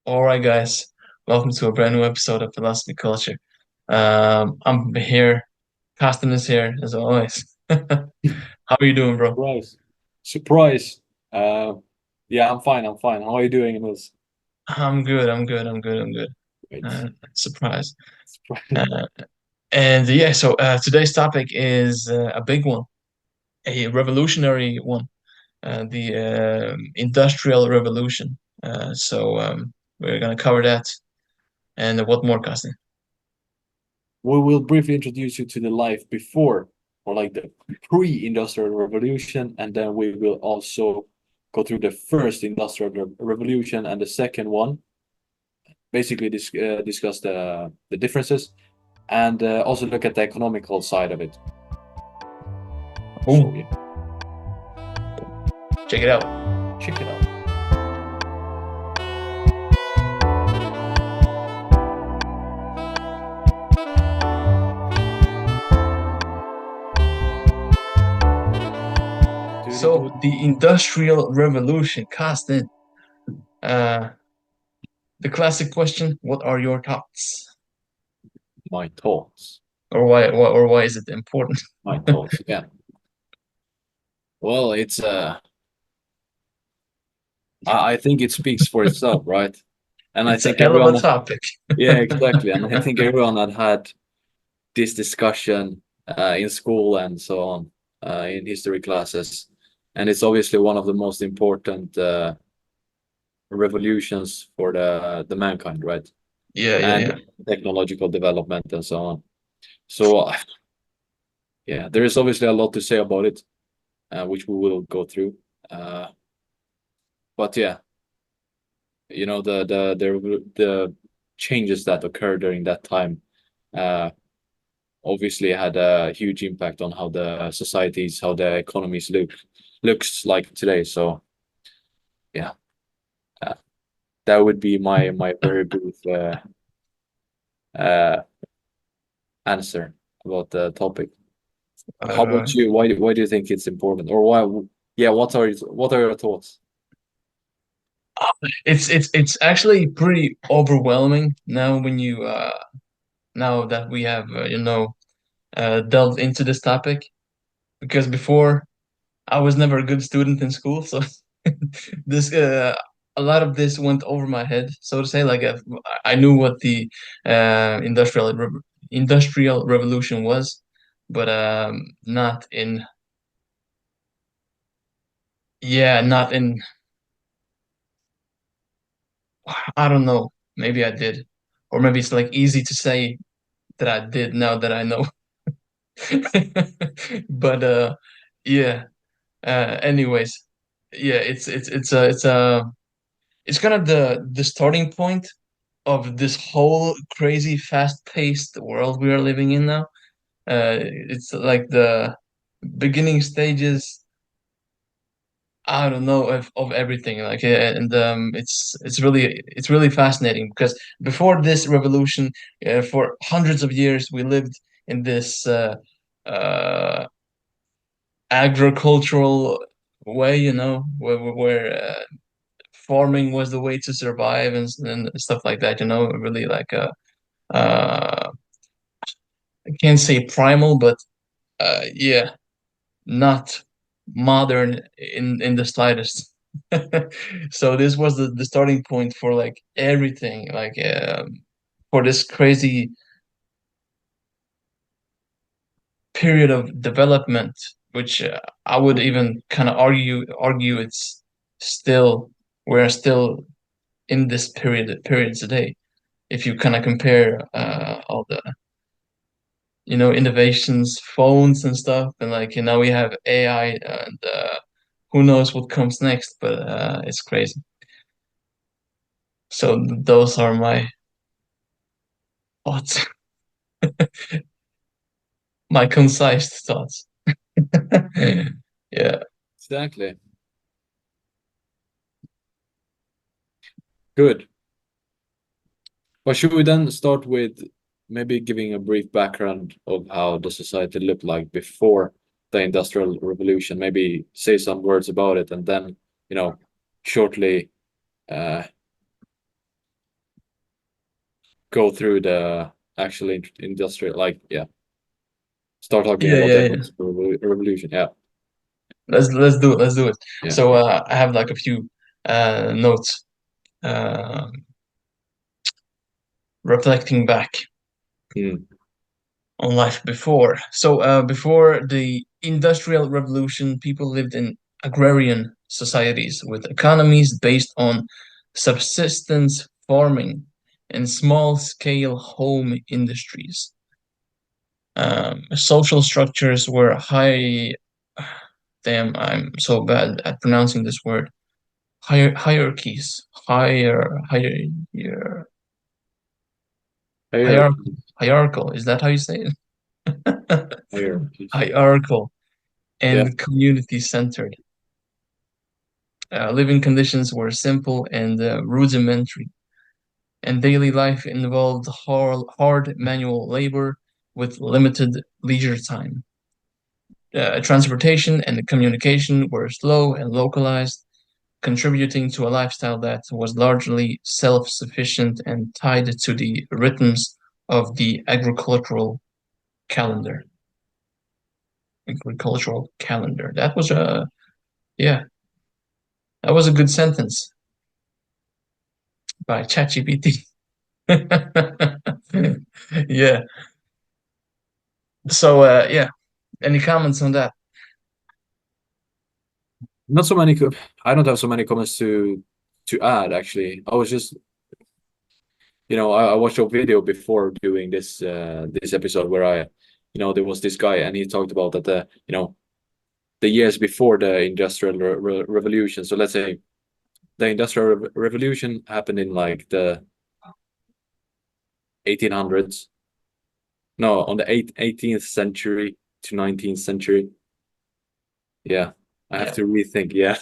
All right, guys. Welcome to a brand new episode of Philosophy Culture. I'm here. Costin is here as always. How are you doing, bro? Surprise. Surprise. Uh, yeah, I'm fine. I'm fine. How are you doing, Emils? I'm good. I'm good. I'm good. I'm good. Great. Surprise. Surprise. Uh, and yeah, so today's topic is a big one, a revolutionary one, the Industrial Revolution. We're gonna cover that and what more, Costin? We will briefly introduce you to the life before, or like the pre-industrial revolution, and then we will also go through the first industrial revolution and the second one. Basically, discuss the differences and also look at the economical side of it. So Oh, yeah, check it out. check it out. So Do the Industrial Revolution, Costin. Uh, the classic question: what are your thoughts, my thoughts. or why is it important? My thoughts. Yeah. Well, I think it speaks for itself, right? And I It's a think hell of a everyone, topic. yeah, exactly. And I think everyone had this discussion in school and so on in history classes. And it's obviously one of the most important revolutions for the mankind, right? Yeah, yeah, And yeah. technological development and so on. So, yeah, there is obviously a lot to say about it, which we will go through. Uh, but yeah, the changes that occurred during that time uh, obviously had a huge impact on how the societies, how the economies looks like today. So yeah, uh, that would be my very brief uh, answer about the topic. How Uh, about you? Why do you think it's important, or why? Yeah, what are your thoughts? it's actually pretty overwhelming now when you now that we have delved into this topic because before I was never a good student in school, so this a lot of this went over my head, so to say. Like I knew what the industrial revolution was, but not in not in I don't know. Maybe I did, or maybe it's like easy to say that I did now that I know. But yeah. Anyways, yeah. It's kind of the starting point of this whole crazy fast-paced world we are living in now. It's like the beginning stages, I don't know, of everything. Like, and it's really fascinating because before this revolution, for hundreds of years, we lived in this uh, agricultural way, where farming was the way to survive and stuff like that. Really like uh, I can't say primal, but yeah, not modern in the slightest. So this was the starting point for like everything, like for this crazy period of development, which I would even kind of argue it's still we're still in this period today. If you kind of compare all the innovations, phones and stuff, and like now we have AI and who knows what comes next, but it's crazy. So those are my thoughts, my concise thoughts. Yeah. Exactly. Good. But should we then start with maybe giving a brief background of how the society looked like before the Industrial Revolution? Maybe say some words about it, and then, you know, shortly uh, go through the actually industrial, like, yeah, start talking Yeah, about yeah, the yeah. industrial revolution. Yeah, Let's do it. Let's do it. yeah. So I have like a few notes uh, reflecting back Mm. on life before. So before the Industrial Revolution, people lived in agrarian societies with economies based on subsistence farming and small-scale home industries. Social structures were high. Damn, I'm so bad at pronouncing this word. Hierarchies, hierarchical. Hierarchy, Hierarchical. Is that how you say it? hierarchies. Hierarchical Yeah, and community centered. Living conditions were simple and rudimentary, and daily life involved hard manual labor with limited leisure time. Transportation and communication were slow and localized, contributing to a lifestyle that was largely self-sufficient and tied to the rhythms of the calendar. Agricultural calendar. That was a yeah, that was a good sentence by ChatGPT. Yeah. So yeah, any comments on that? not so many. I don't have so many comments to add. Actually, I was just, I watched a video before doing this episode where there was this guy and he talked about that the years before the industrial revolution. So let's say the industrial revolution happened in like the 1800s. No, on the 18th century to 19th century. Yeah, I have Yeah. to rethink. Yeah,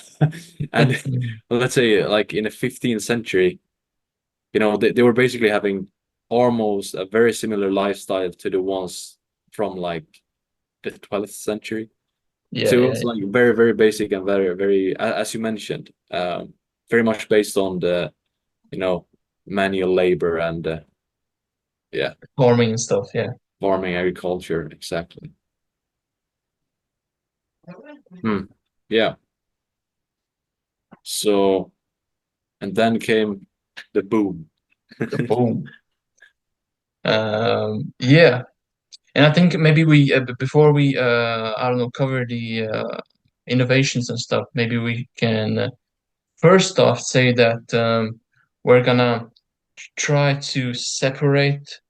and Mm. let's say like in the 15th century, they were basically having almost a very similar lifestyle to the ones from like the 12th century. Yeah, So it yeah, was yeah. like very, very basic and very, very, as you mentioned, very much based on the, you know, manual labor and yeah, Farming and stuff. Yeah. farming agriculture. Exactly. Hmm. Yeah. So, and then came the boom. The boom. Yeah, and I think maybe we before we I don't know cover the innovations and stuff, maybe we can first off say that we're gonna try to separate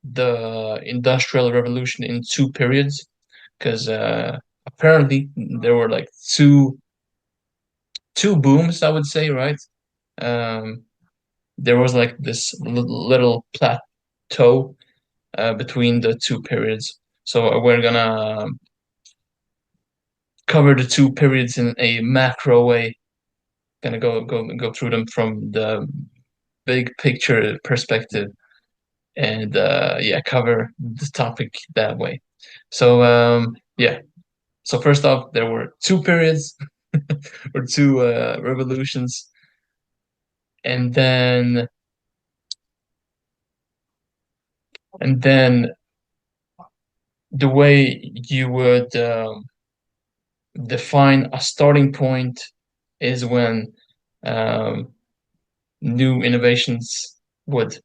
the Industrial Revolution in two periods because apparently there were like two booms, I would say, right? Um, there was like this little plateau between the two periods. So we're gonna cover the two periods in a macro way. Gonna go through them from the big picture perspective and yeah, cover the topic that way. So yeah. So first off, there were two periods or two revolutions, and then the way you would define a starting point is when um, new innovations would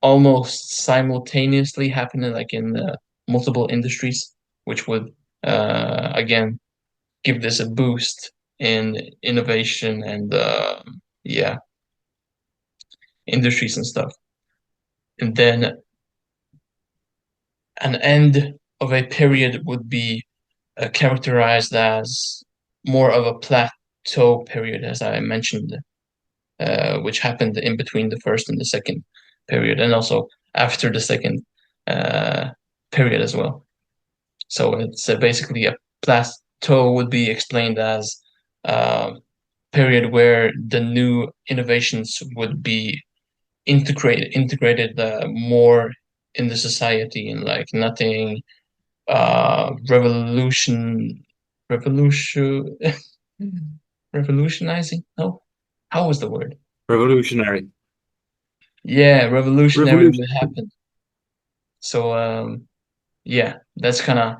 almost simultaneously happen in multiple industries, which would again give this a boost in innovation and yeah, industries and stuff. And then an end of a period would be characterized as more of a plateau period, as I mentioned, which happened in between the first and the second period, and also after the second uh, period as well. So it's basically a plateau would be explained as a period where the new innovations would be integrated more in the society and like nothing revolution revolutionizing. No, how was the word? Revolutionary. Yeah, revolutionary Revolution. will happen. So yeah, that's kind of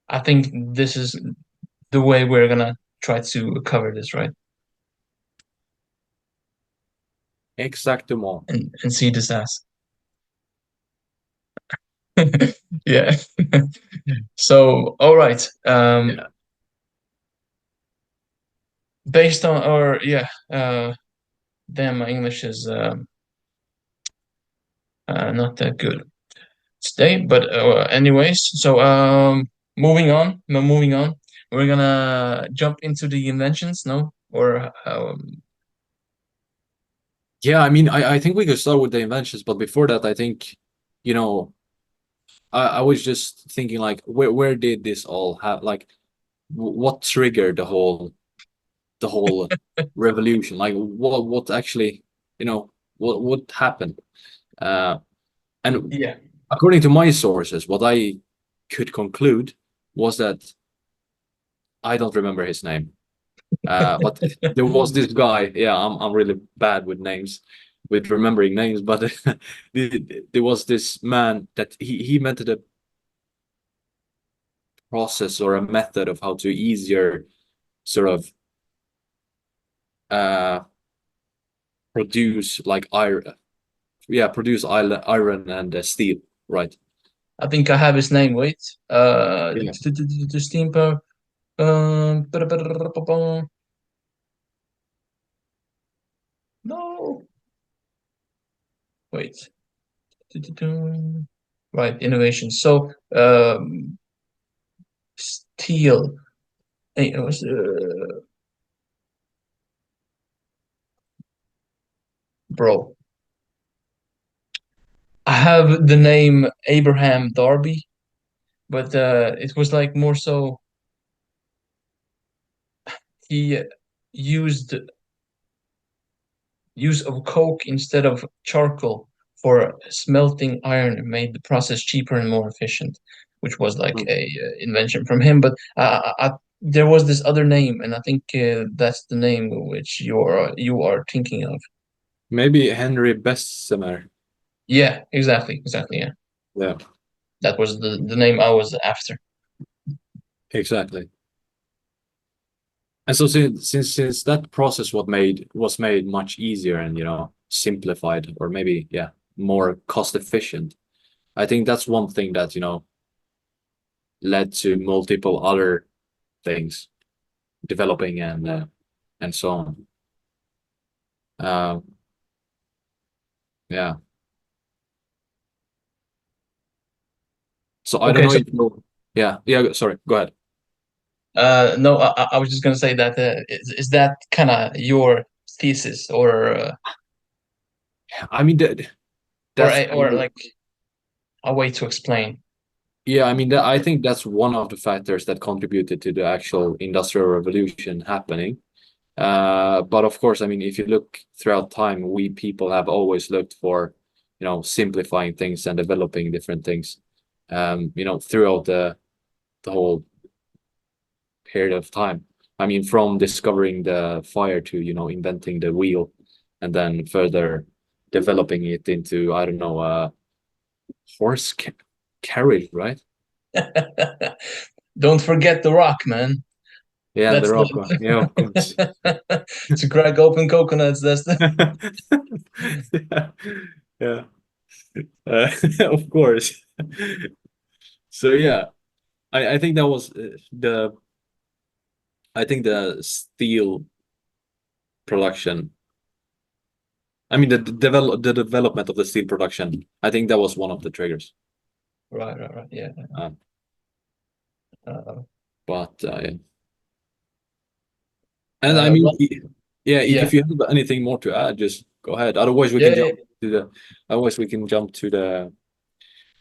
I think this is the way we're gonna try to cover this, right? Exactement. And see this as. Yeah. So, all right. Yeah. Based on or yeah, damn, my English is not that good today. But anyways, so moving on, no, moving on. We're gonna jump into the inventions, no? Or Yeah, I mean, I think we could start with the inventions, but before that, I think, you know, I was just thinking like, where did this all have like, what triggered the whole revolution? Like, what actually, what happened? Uh, and yeah, according to my sources, what I could conclude was that I don't remember his name. But there was this guy. Yeah, I'm really bad with names, with remembering names. But there was this man that he invented a process or a method of how to easier sort of uh produce like iron. Yeah, produce iron and steel. Right. I think I have his name. Wait, Yeah. the steam power. No, wait. Right, innovation. So, steel. Hey, bro, I have the name Abraham Darby, but it was like more so he used use of coke instead of charcoal for smelting iron and made the process cheaper and more efficient, which was like Hmm. a invention from him. But there was this other name, and I think that's the name which you are thinking of. Maybe Henry Bessemer. Yeah, exactly. Yeah, Yeah, that was the name I was after. exactly. And so since that process was made much easier and simplified, or maybe, yeah, more cost efficient, I think that's one thing that led to multiple other things developing and so on. Uh, yeah. So I don't Okay, know so if you. Yeah, yeah. Sorry. Go ahead. no, I was just gonna say that is that kind of your thesis I mean that's or like a way to explain? yeah. I mean I think that's one of the factors that contributed to the actual industrial revolution happening. But of course, I mean, if you look throughout time, we people have always looked for, simplifying things and developing different things, throughout the whole period of time. I mean, from discovering the fire to, inventing the wheel, and then further developing it into, I don't know, horse carriage, right? Don't forget the rock, man. Yeah, and the That's rock one. Yeah, of course. the to crack open coconuts. That's the Yeah, yeah, of course. So yeah, I think that was the steel production. I mean the development of the steel production. I think that was one of the triggers. right. Yeah. Uh, Uh, but yeah. And I mean, well, yeah, yeah, if you have anything more to add, just go ahead. Otherwise, we can yeah, jump to the. Otherwise, we can jump to the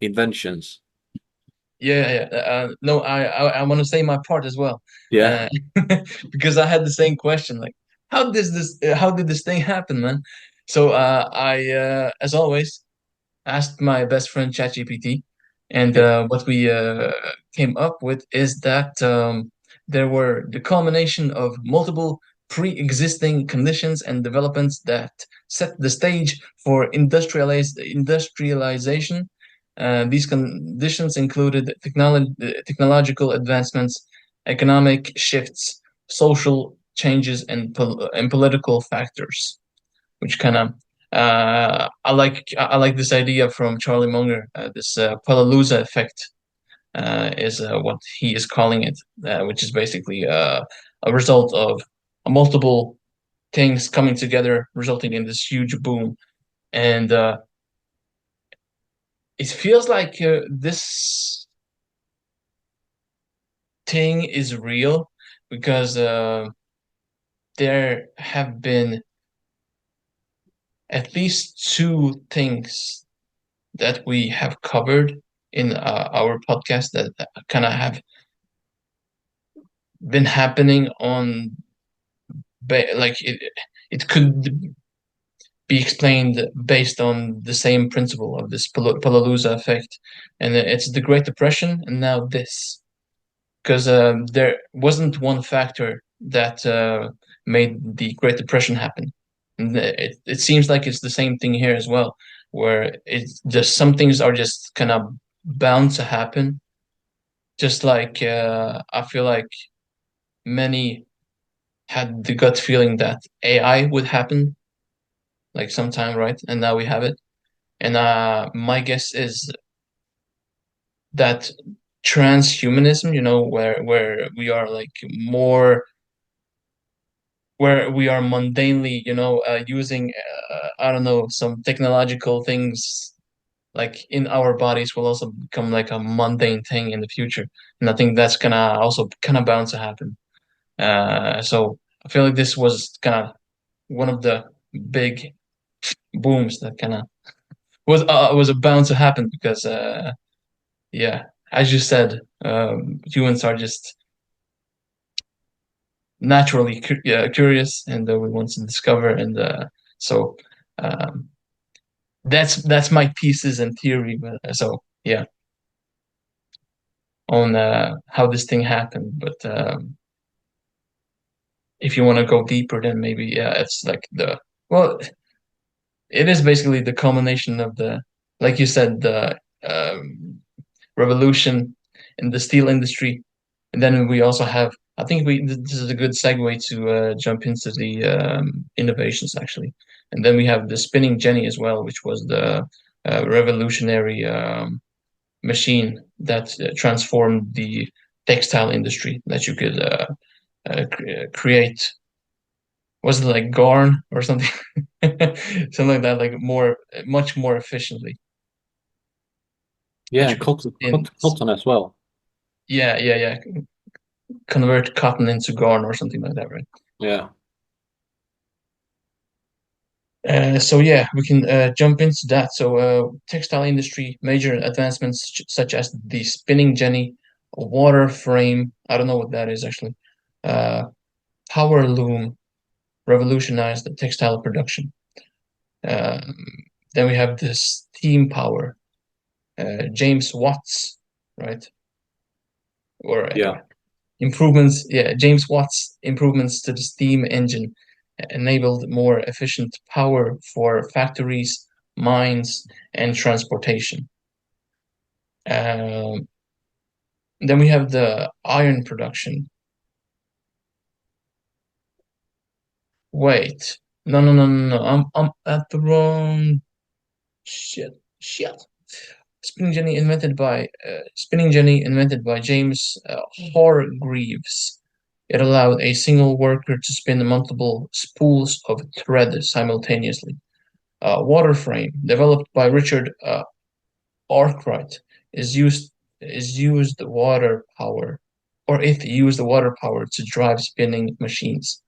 inventions. yeah. No, I want to say my part as well, Yeah. uh, because I had the same question. Like, how did this thing happen, man? So I, as always, asked my best friend ChatGPT, and Yeah. what we came up with is that there were the culmination of multiple pre-existing conditions and developments that set the stage for industrialization. These conditions included technological advancements, economic shifts, social changes, and political factors, which kind of I like this idea from Charlie Munger. This Palooza effect is what he is calling it, which is basically a result of multiple things coming together, resulting in this huge boom. And it feels like this thing is real because there have been at least two things that we have covered in our podcast that kind of have been happening on like it could be explained based on the same principle of this Palooza effect, and it's the Great Depression, and now this, because there wasn't one factor that made the Great Depression happen, and it seems like it's the same thing here as well, where it's just some things are just kind of bound to happen, just like I feel like many had the gut feeling that AI would happen like sometime, right? And now we have it. And my guess is that transhumanism, where we are like more, where we are mundanely, using, I don't know, some technological things like in our bodies will also become like a mundane thing in the future. And I think that's gonna also kind of bound to happen. So I feel like this was kind of one of the big booms that kind of was bound to happen because yeah, as you said, humans are just naturally curious, and we want to discover, and so um, that's my pieces and theory. But so yeah, on how this thing happened. But if you want to go deeper, then maybe yeah, it's like the well, it is basically the culmination of the, like you said, the revolution in the steel industry. And then we also have, I think this is a good segue to jump into the innovations actually. And then we have the spinning jenny as well, which was the revolutionary machine that transformed the textile industry, that you could create. Was it like garn or something? Something like that, like much more efficiently. Yeah, Which and was in, cotton as well. yeah, convert cotton into garn or something like that, right? Yeah, So yeah, we can jump into that. So textile industry, major advancements such as the spinning jenny, water frame. I don't know what that is actually. Uh, Power loom revolutionized the textile production. Um, then we have the steam power. James Watts, right? Or yeah, improvements, yeah, James Watt's improvements to the steam engine enabled more efficient power for factories, mines, and transportation. Um, then we have the iron production. Wait, no. I'm at the wrong shit. Spinning jenny invented by James Hargreaves. It allowed a single worker to spin multiple spools of thread simultaneously. Water frame, developed by Richard Arkwright, is used water power, or it used water power to drive spinning machines.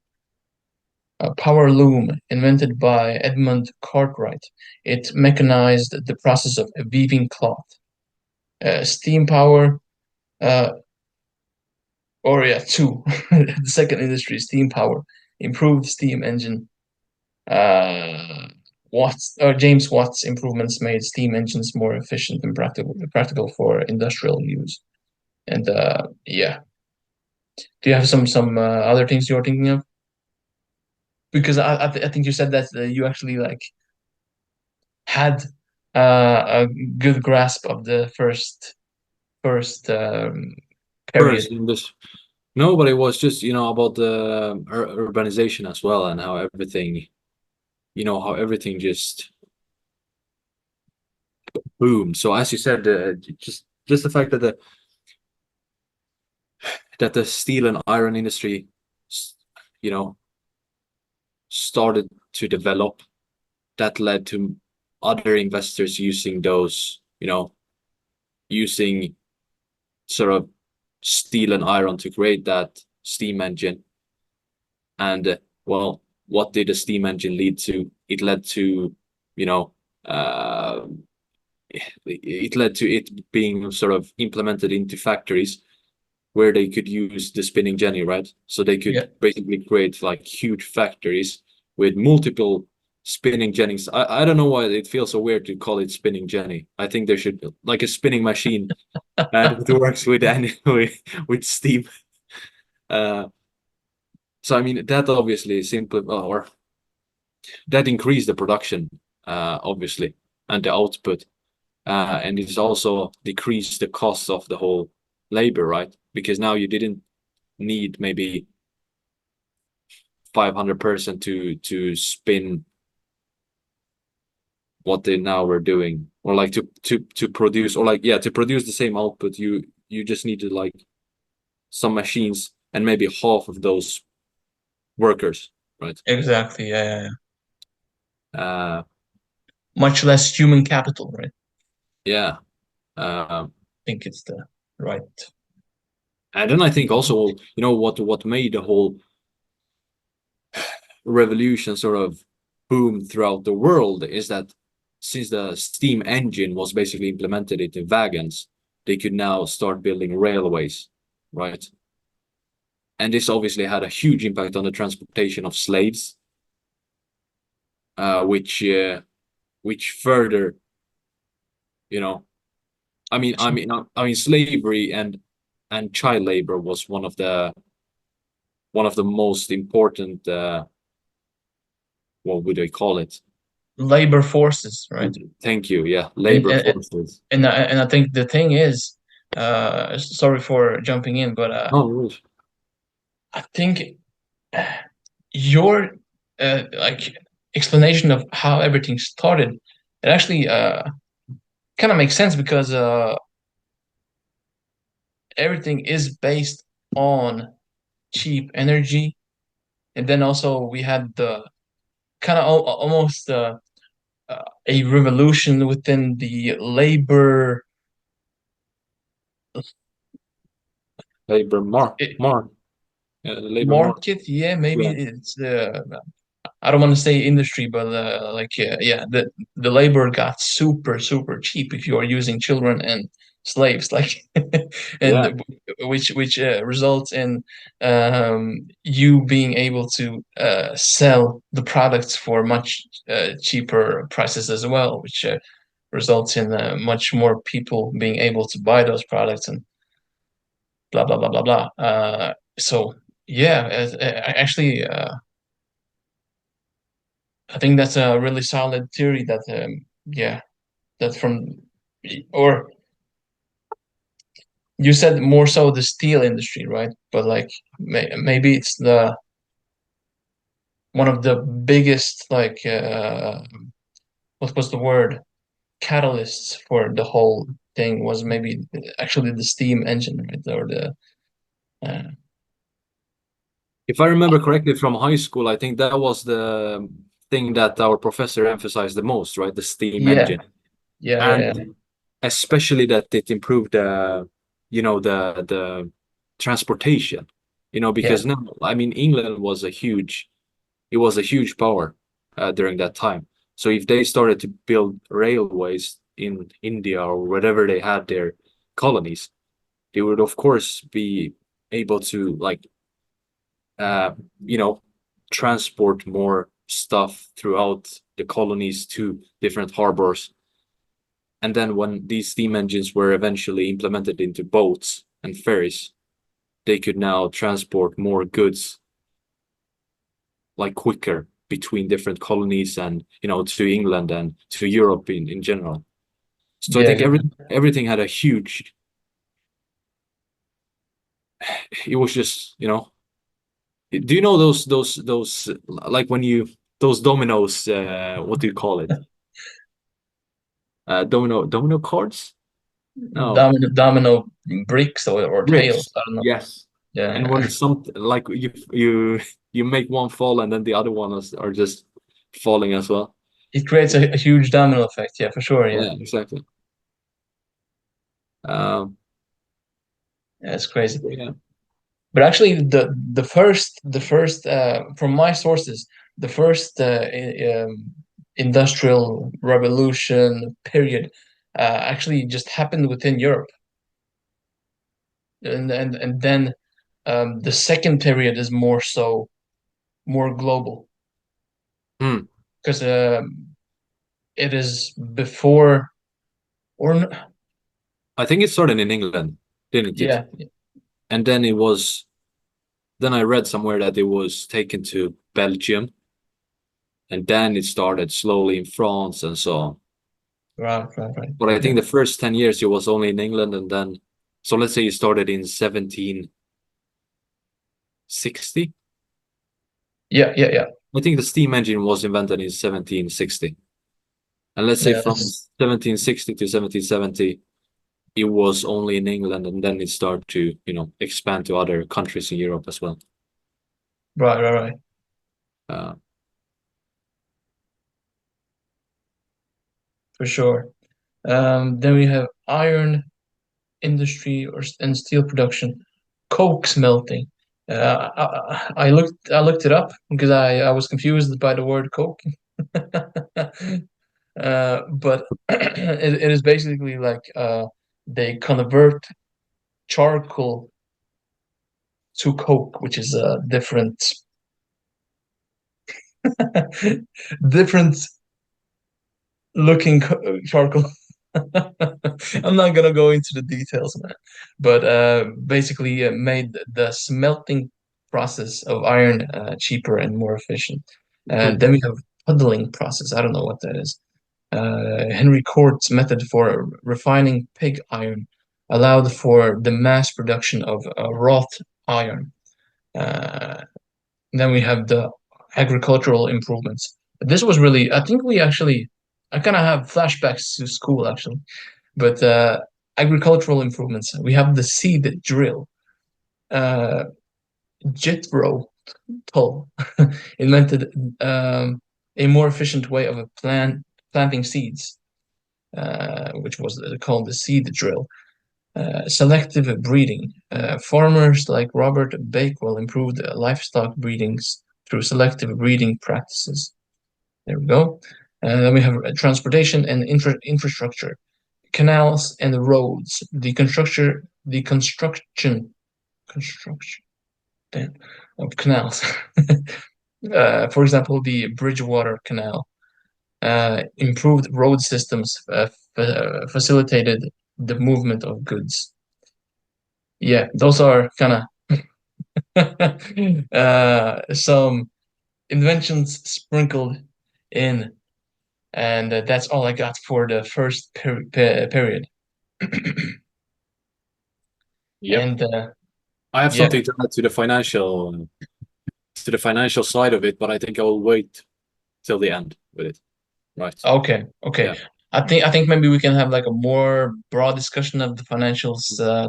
Power loom, invented by Edmund Cartwright, it mechanized the process of weaving cloth. Steam power, uh, or yeah, two. The second industry, steam power, improved steam engine. Uh, James Watt's improvements made steam engines more efficient and practical for industrial use. And yeah, do you have some other things you're thinking of? because I think you said that you actually like had a good grasp of the first First period. in this, no, but it was just, about the urbanization as well, and how everything, how everything just boomed. So as you said, just the fact that the steel and iron industry, you know, started to develop, that led to other investors using those, using sort of steel and iron to create that steam engine. And well, what did the steam engine lead to? It led to, you know, uh, it led to it being sort of implemented into factories where they could use the spinning jenny, right? So they Yeah, could basically create like huge factories with multiple spinning jennies. I don't know why it feels so weird to call it spinning jenny. I think there should like a spinning machine that works with with steam. Uh, so I mean that obviously simply or that increased the production, obviously, and the output, and it's also decreased the cost of the whole labor, right? Because now you didn't need maybe 500 person to spin what they now were doing, or like to produce, or like, yeah, to produce the same output. You just needed like some machines and maybe half of those workers, right? exactly. Yeah, yeah, yeah. uh Much less human capital, right? yeah. um I think it's the right. and then I think also, what made the whole revolution sort of boom throughout the world is that since the steam engine was basically implemented into wagons, they could now start building railways, right? And this obviously had a huge impact on the transportation of slaves, which further, you know, I mean, slavery and child labor was one of the most important. What would they call it? Labor forces, right? Thank you. Yeah, And labor and forces. and I think the thing is, sorry for jumping in, but Oh, I think your like explanation of how everything started, it actually kind of makes sense because everything is based on cheap energy, and then also we had the kind of almost a revolution within the labor labor eh, labor market. market. Yeah, maybe Yeah, it's I don't want to say industry, but like yeah, the labor got super cheap if you are using children and slaves, like, yeah, and which results in you being able to sell the products for much cheaper prices as well, which results in much more people being able to buy those products and blah blah blah blah blah. So yeah, actually. I think that's a really solid theory that yeah, that from or you said more so the steel industry, right? But like maybe it's the one of the biggest like what was the word? Catalysts for the whole thing was maybe actually the steam engine, right? Or the uh, if I remember correctly from high school, I think that was the thing that our professor emphasized the most, right? The steam yeah, engine, yeah. and especially that it improved the transportation. Yeah. Because now, I mean, England was a huge power during that time. So if they started to build railways in India or wherever they had their colonies, they would of course be able to like uh, you know transport more stuff throughout the colonies to different harbors. And then when these steam engines were eventually implemented into boats and ferries, they could now transport more goods like quicker between different colonies and to England and to Europe in general. So I Yeah, think exactly. everything had a huge. It was just Do you know those like when you those dominoes? What do you call it? Domino cards? No, Domino bricks or tails. bricks. I don't know. Yes. And Yeah, when some like you make one fall and then the other one are just falling as well. it creates a huge domino effect. Yeah, for sure. Yeah, Yeah, exactly. Um, yeah, it's crazy. yeah. But actually, the first from my sources, the first industrial revolution period actually just happened within Europe, and then the second period is more so more global Hmm. because it is before or I think it started in England, didn't it? yeah, And then I read somewhere that it was taken to Belgium, and then it started slowly in France and so on. right, But I think yeah, the first 10 years it was only in England, and then so let's say you started in 1760. yeah, I think the steam engine was invented in 1760. And let's say yeah. from 1760 to 1770, it was only in England, and then it started to, expand to other countries in Europe as well. Right, Uh, for sure. Then we have iron industry and steel production, coke smelting. I looked it up because I was confused by the word coke. But it is basically like they convert charcoal to coke, which is a different looking charcoal. I'm not gonna go into the details, man. But basically, made the smelting process of iron cheaper and more efficient. hmm, Then we have puddling process. I don't know what that is. Henry Court's method for refining pig iron allowed for the mass production of wrought iron. Uh, then we have the agricultural improvements. This was really, I think I kind of have flashbacks to school actually, but agricultural improvements. We have the seed drill. Uh, Jethro Tull invented a more efficient way of planting seeds, which was called the seed drill. Selective breeding. Farmers like Robert Bakewell improved livestock breedings through selective breeding practices. There we go. And then we have transportation and infrastructure, canals and roads. The construction damn, of canals. For example, the Bridgewater Canal. Improved road systems facilitated the movement of goods. Yeah, those are kind of some inventions sprinkled in, and that's all I got for the first period. yep. And I have yeah, something to add to the financial side of it, but I think I will wait till the end with it. Right. okay. Yeah. I think maybe we can have like a more broad discussion of the financials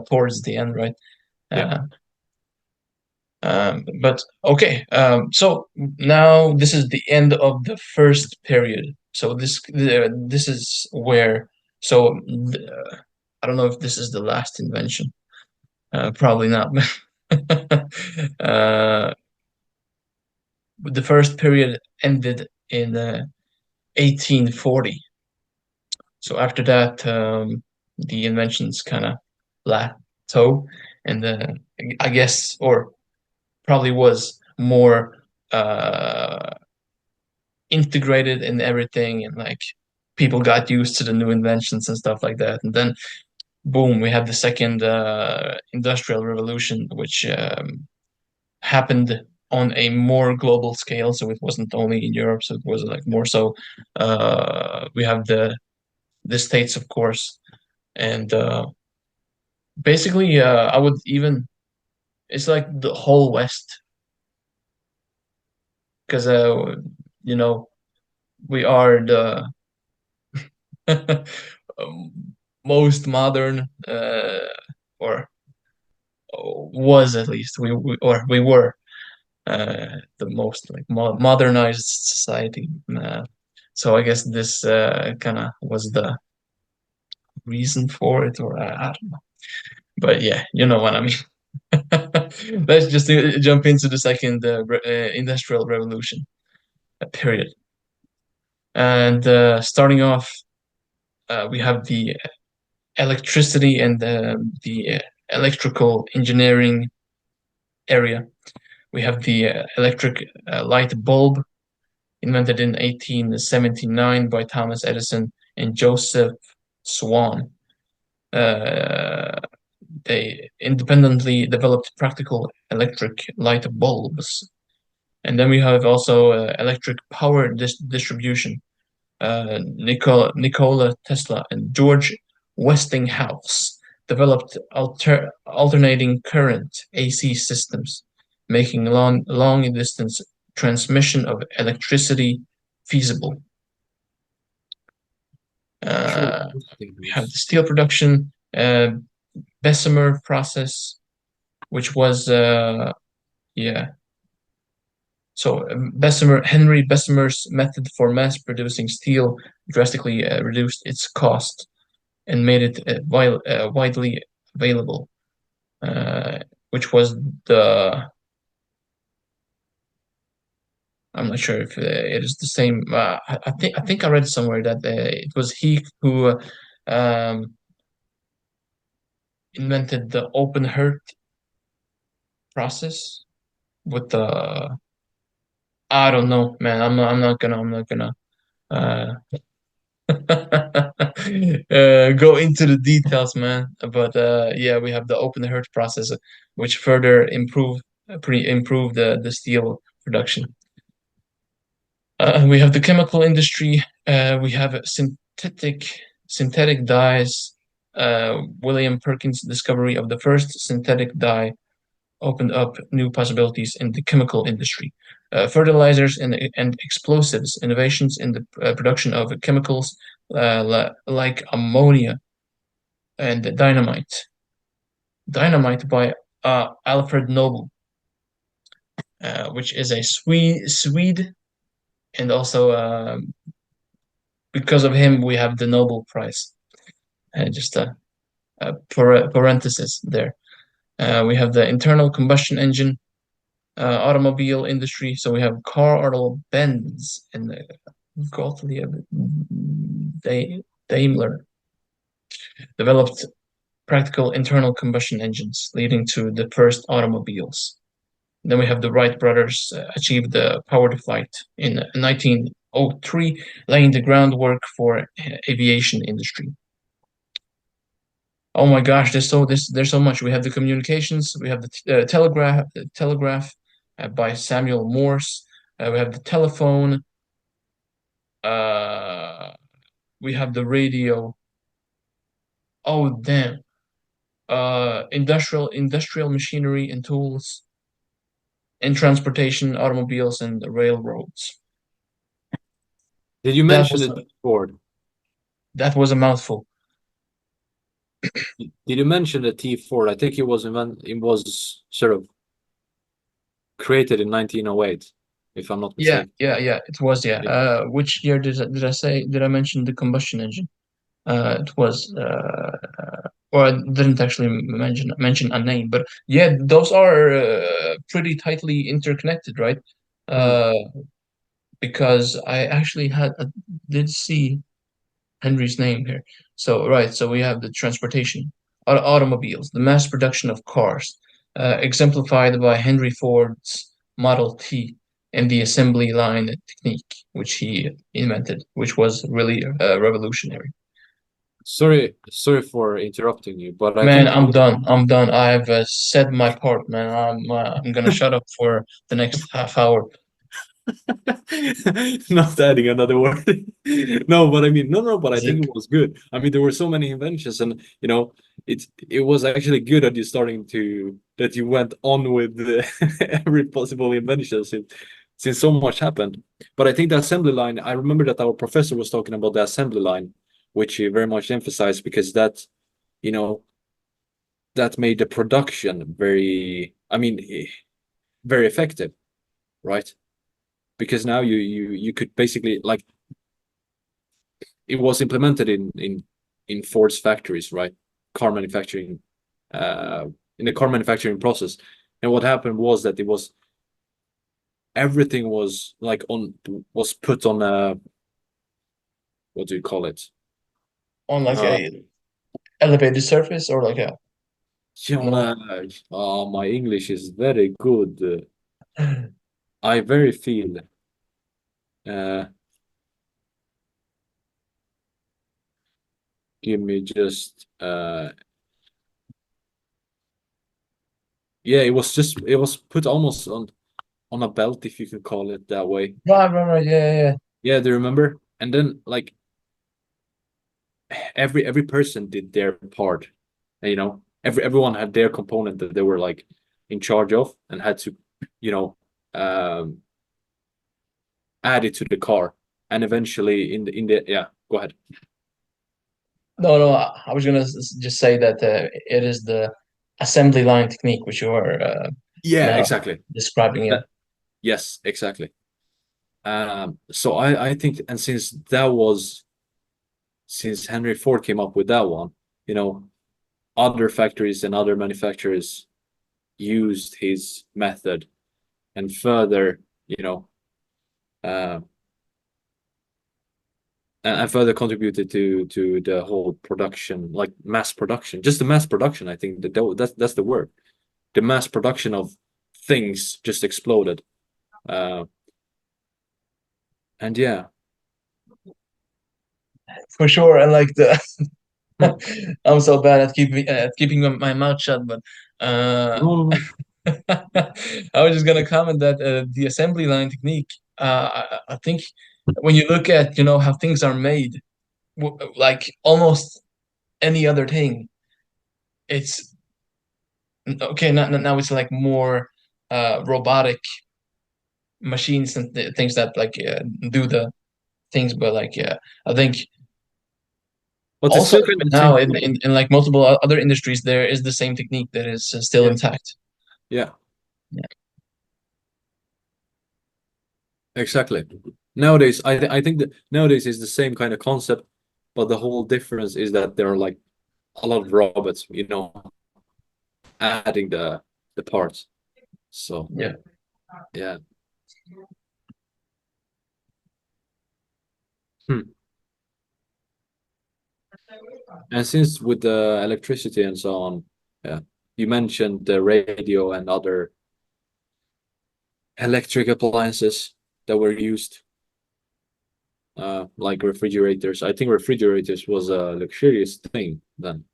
towards the end, right? Yeah. Uh, but okay, so now this is the end of the first period. So this is where so I don't know if this is the last invention. Probably not. uh, the first period ended in 1840. So after that, the inventions kind of plateau, and I guess, or probably was more integrated in everything, and like people got used to the new inventions and stuff like that. And then, boom, we had the second industrial revolution, which happened. on a more global scale. So it wasn't only in Europe, so it was like more so. We have the States, of course, and basically, I would even it's like the whole West because you know we are the um, most modern or was at least we were the most like modernized society. So I guess this kind of was the reason for it, or I don't know. But yeah, you know what I mean. Let's just jump into the second industrial revolution period. And starting off, we have the electricity and the electrical engineering area. We have the electric light bulb invented in 1879 by Thomas Edison and Joseph Swan. Uh, they independently developed practical electric light bulbs. And then we have also electric power distribution. Nikola Tesla and George Westinghouse developed alternating current AC systems, making long distance transmission of electricity feasible. Actually, We have the steel production, Bessemer process, which was yeah. So Henry Bessemer's method for mass producing steel drastically reduced its cost and made it widely available, which was the I'm not sure if it is the same. I think I read somewhere that it was he who um, invented the open heart process with the I don't know, man. I'm not gonna uh, go into the details, man. But yeah, we have the open heart process, which further improved the steel production. We have the chemical industry. We have synthetic dyes. William Perkins' discovery of the first synthetic dye opened up new possibilities in the chemical industry. Fertilizers and explosives, innovations in the production of chemicals like ammonia and dynamite. Dynamite by Alfred Nobel, which is a Swede, and also because of him, we have the Nobel Prize. Just a parenthesis there. We have the internal combustion engine, automobile industry. So we have Carl Benz and Gottlieb Daimler developed practical internal combustion engines, leading to the first automobiles. Then we have the Wright brothers achieved the power to flight in 1903, laying the groundwork for aviation industry. Oh my gosh, there's so much. We have the communications, we have the telegraph by Samuel Morse. We have the telephone. Uh, we have the radio. Oh damn. Industrial machinery and tools, and transportation, automobiles and railroads. did you That mention was the a, T Ford? that was a mouthful. Did you mention the T Ford? I think it was sort of created in 1908, if I'm not Yeah, mistaken. yeah. It was, yeah. Yeah. Which year did I mention the combustion engine? It was or I didn't actually mention a name, but yeah, those are pretty tightly interconnected, right? Mm. Uh, because I actually did see Henry's name here. So right, so we have the transportation, automobiles, the mass production of cars, exemplified by Henry Ford's Model T and the assembly line technique, which he invented, which was really revolutionary. sorry for interrupting you, but I Man, think I'm done. I'm done. I've said my part, man. I'm gonna shut up for the next half hour. not adding another word. No, but I mean, no, but I think Zip. it was good. I mean, there were so many inventions, and it was actually good that you starting to that you went on with every possible invention since so much happened. But I think the assembly line. I remember that our professor was talking about the assembly line, which he very much emphasized because you know, that made the production very effective, right? Because now you could basically like it was implemented in Ford's factories, right? Car manufacturing, uh, in the car manufacturing process. And what happened was that it was everything was like on was put on a what do you call it? On like Uh, a elevated surface or like a yeah, on no. a, my English is very good. I very feel. Uh, Give me just yeah, it was put almost on a belt if you could call it that way. Right. Yeah. Yeah, do you remember? And then like every person did their part. And, everyone had their component that they were like in charge of and had to, you know, um, add it to the car. And eventually, in the yeah, go ahead. No. I was gonna just say that it is the assembly line technique which you are Yeah, now exactly. describing it. That, yes, exactly. So I think, and since Henry Ford came up with that one, you know, other factories and other manufacturers used his method and further, uh, and further contributed to the whole production, like mass production, just the mass production. I think that's the word. The mass production of things just exploded. Uh, and yeah, For sure. And like the hmm. I'm so bad at keeping my mouth shut, but No, no, no. I was just gonna comment that the assembly line technique. I think when you look at how things are made, like almost any other thing, it's okay. Now it's like more robotic machines and things that like do the things, but like yeah, I think But it's also still kind even of the now same in, thing. in like multiple other industries, there is the same technique that is still Yeah, intact. yeah, Yeah. exactly. I think that nowadays is the same kind of concept, but the whole difference is that there are like a lot of robots, adding the parts. So Yeah. yeah. Hmm. And since with the electricity and so on, yeah, you mentioned the radio and other electric appliances that were used, like refrigerators. I think refrigerators was a luxurious thing then.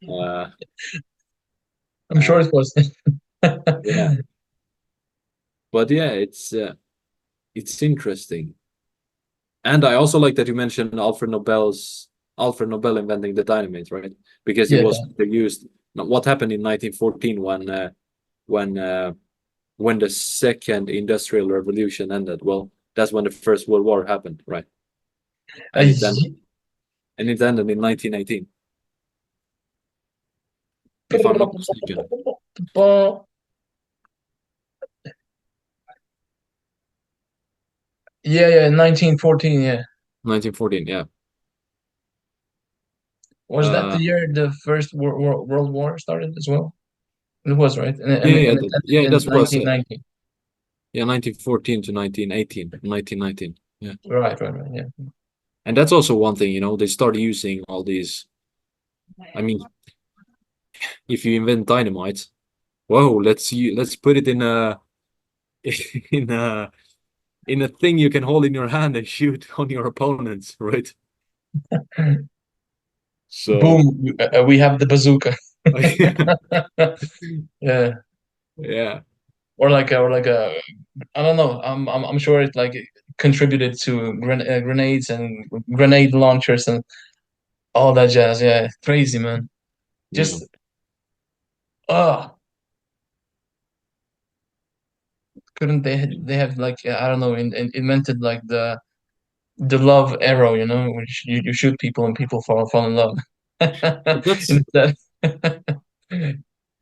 Uh, I'm sure uh, it was. yeah, but yeah, it's interesting. And I also like that you mentioned Alfred Nobel inventing the dynamite, right? Because it Yeah, was used. What happened in 1914 when uh, when the second industrial revolution ended? Well, that's when the First World War happened, right? uh, And it ended in 1918, if I'm not mistaken. yeah, 1914. Yeah, 1914, yeah. was that the Uh, year the first World War started as well? It was right, and it yeah, ended in that's what I said. 1919. Yeah, 1914 to 1918, 1919. Yeah. Right. Yeah. And that's also one thing, they start using all these. I mean, if you invent dynamite, whoa, let's put it in a in a in a thing you can hold in your hand and shoot on your opponents, right? So Boom, we have the bazooka. Yeah, yeah, or like a I don't know. I'm sure it like contributed to grenades and grenade launchers and all that jazz. Yeah, crazy man. yeah. Just uh couldn't they have like I don't know invented like the love arrow, you know, which you shoot people and people fall in love. But that's Instead.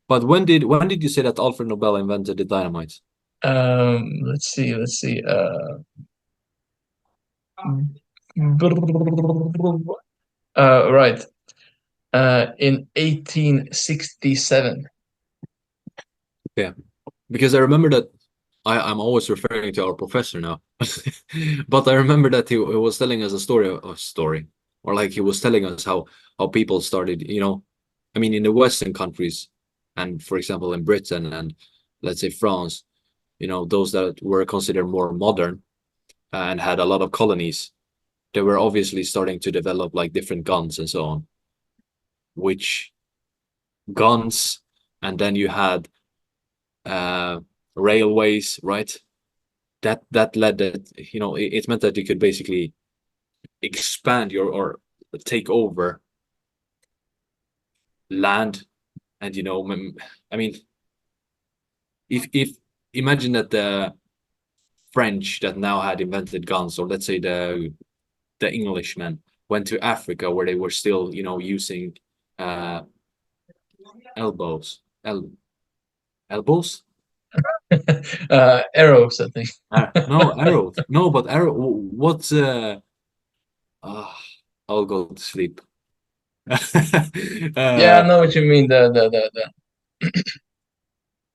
but when did you say that Alfred Nobel invented the dynamite? Let's see. Right. In 1867. Yeah, because I remember that I'm always referring to our professor now, but I remember that he was telling us a story, or like he was telling us how people started, I mean, in the Western countries, and for example in Britain and let's say France, those that were considered more modern and had a lot of colonies, they were obviously starting to develop like different guns and so on, which guns, and then you had uh railways, right? That led that it meant that you could basically expand your or take over land, and I mean, if imagine that the French that now had invented guns, or let's say the Englishmen went to Africa where they were still using uh elbows el elbows Arrows, I think. no, arrows, no, but arrow, what's uh, I'll go to sleep. Yeah, uh I know what you mean. The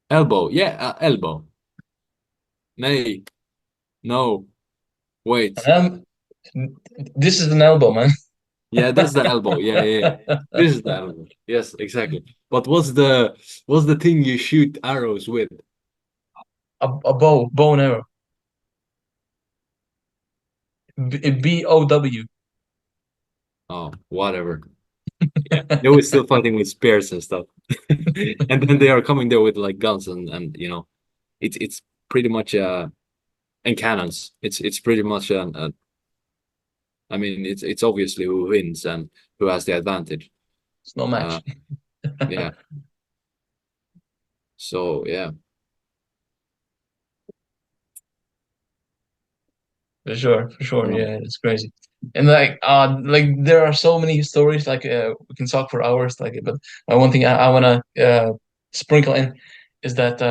Elbow, yeah, elbow. Nay, no, wait. um, this is an elbow, man. Yeah, that's the elbow. Yeah, yeah, yeah. This is the elbow. Yes, exactly. But what's the thing you shoot arrows with? A bow and arrow. BOW. Oh, whatever. Yeah, they were still fighting with spears and stuff, and then they are coming there with like guns and it's pretty much and cannons. It's pretty much I mean, it's obviously who wins and who has the advantage. It's no Uh, match. yeah. So yeah. For sure. Um, Yeah, it's crazy. And like there are so many stories. Like we can talk for hours. Like, but one thing I wanna sprinkle in is that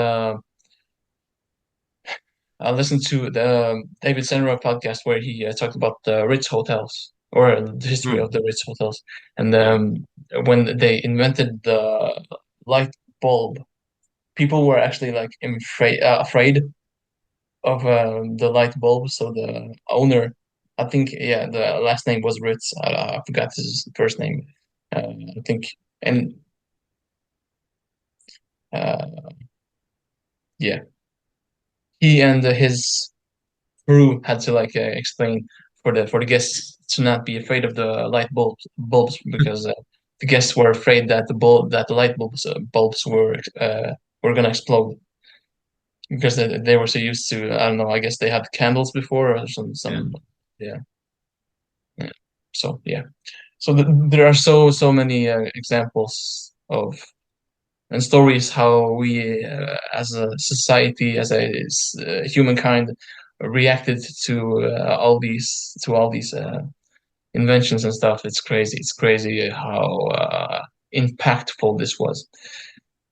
I listened to the David Senra podcast where he talked about the Ritz hotels or the history hmm, of the Ritz hotels, and yeah. when they invented the light bulb, people were actually like afraid of the light bulb. So the owner, I think, yeah, the last name was Ritz. I forgot his first name. I think, and uh, yeah, he and his crew had to like explain for the guests to not be afraid of the bulbs because the guests were afraid that the light bulbs were gonna explode because they were so used to I don't know, I guess they had candles before or Yeah. some yeah, yeah. So yeah, so there are so many examples of and stories how we as a society as a humankind reacted to all these inventions and stuff. It's crazy how impactful this was.